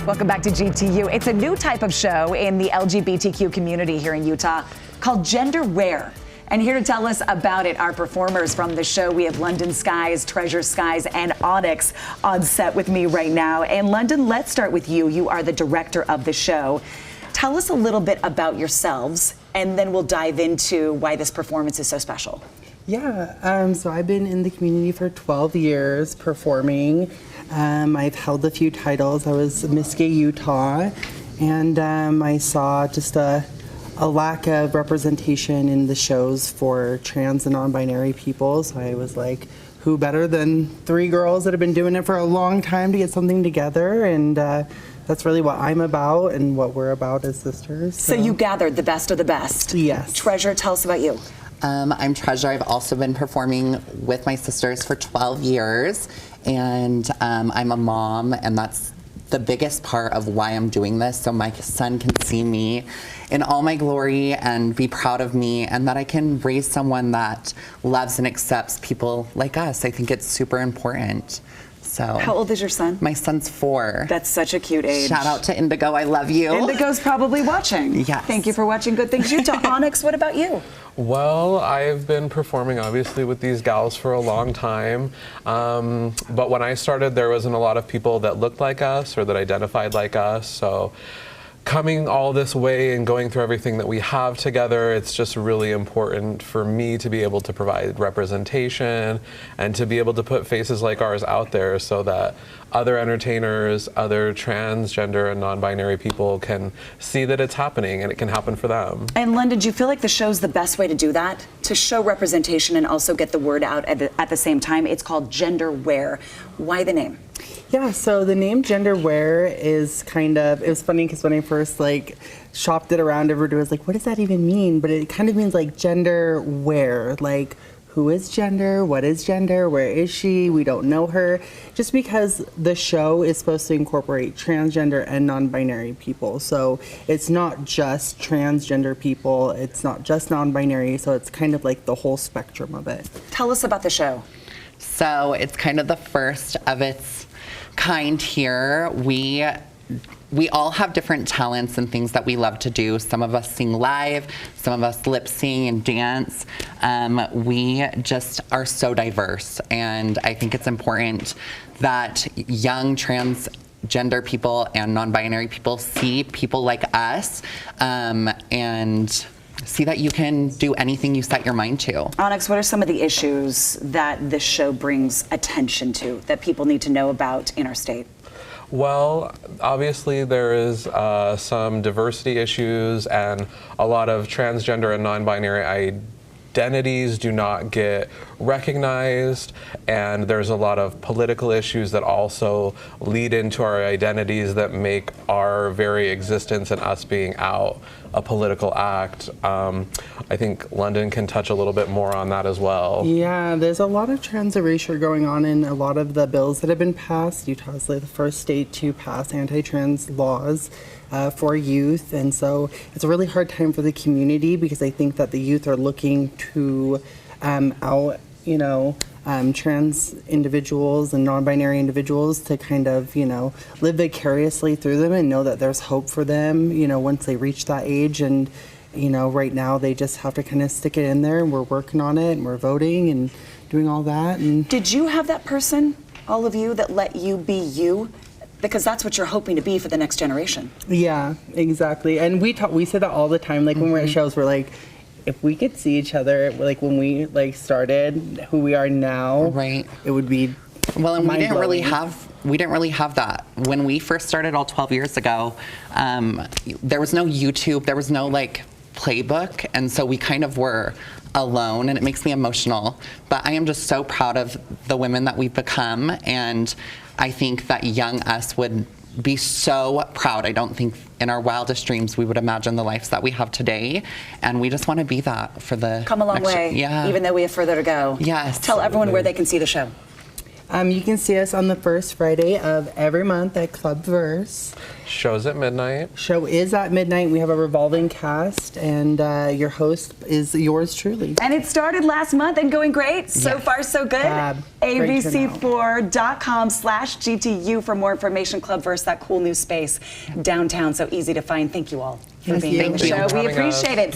Welcome back to GTU. It's a new type of show in the LGBTQ community here in Utah called Gender Wear. And here to tell us about it are performers from the show. We have London Skies, Treasure Skies, and Onyx on set with me right now. And London, let's start with you. You are the director of the show. Tell us a little bit about yourselves, and then we'll dive into why this performance is so special. Yeah, so I've been in the community for 12 years performing. I've held a few titles. I was Miss Gay Utah, and I saw just a lack of representation in the shows for trans and non-binary people. So I was like, who better than three girls that have been doing it for a long time to get something together? And that's really what I'm about and what we're about as sisters. So you gathered the best of the best. Yes. Treasure, tell us about you. I'm Treasure. I've also been performing with my sisters for 12 years, and I'm a mom, and that's the biggest part of why I'm doing this, so my son can see me in all my glory and be proud of me, and that I can raise someone that loves and accepts people like us. I think it's super important. So, how old is your son? My son's 4. That's such a cute age. Shout out to Indigo, I love you. Indigo's probably watching. Yes. Thank you for watching Good Things Utah. Onyx, what about you? Well, I've been performing obviously with these gals for a long time, but when I started there wasn't a lot of people that looked like us or that identified like us, so coming all this way and going through everything that we have together, it's just really important for me to be able to provide representation and to be able to put faces like ours out there so that other entertainers, other transgender and non-binary people can see that it's happening and it can happen for them. And London, do you feel like the show's the best way to do that? To show representation and also get the word out at the same time? It's called Gender Wear. Why the name? Yeah, so the name Gender Wear is kind of, it was funny because when I first shopped it around, everybody was like, what does that even mean? But it kind of means like gender wear, like who is gender, what is gender, where is she, we don't know her. Just because the show is supposed to incorporate transgender and non-binary people. So it's not just transgender people, it's not just non-binary, so it's kind of like the whole spectrum of it. Tell us about the show. So it's kind of the first of its kind here. We all have different talents and things that we love to do. Some of us sing live, some of us lip sing and dance. We just are so diverse, and I think it's important that young transgender people and non-binary people see people like us and see that you can do anything you set your mind to. Onyx, what are some of the issues that this show brings attention to that people need to know about in our state? Well, obviously there is some diversity issues, and a lot of transgender and non-binary identities do not get recognized, and there's a lot of political issues that also lead into our identities that make our very existence and us being out a political act. I think London can touch a little bit more on that as well. Yeah, there's a lot of trans erasure going on in a lot of the bills that have been passed. Utah's like the first state to pass anti-trans laws for youth, and so it's a really hard time for the community because I think that the youth are looking to trans individuals and non-binary individuals to kind of, live vicariously through them and know that there's hope for them, once they reach that age. And, right now they just have to kind of stick it in there, and we're working on it, and we're voting and doing all that. And did you have that person, all of you, that let you be you? Because that's what you're hoping to be for the next generation. Yeah, exactly. And we say that all the time. Like when we're at shows, we're like, if we could see each other, like when we started who we are now, right, it would be well. And we didn't really have that when we first started all 12 years ago. There was no YouTube, there was no playbook, and so we kind of were alone, and it makes me emotional. But I am just so proud of the women that we've become, and I think that young us would be so proud. I don't think in our wildest dreams we would imagine the lives that we have today, and we just want to be that for the come a long way. Yeah, even though we have further to go. Yes. Tell everyone where they can see the show. You can see us on the first Friday of every month at Club Verse. Shows at midnight. Show is at midnight. We have a revolving cast, and your host is yours truly. And it started last month and going great. So far, so good. abc4.com/GTU for more information. Clubverse, that cool new space downtown, so easy to find. Thank you all for being on the Thank you. show. for We having us. appreciate it.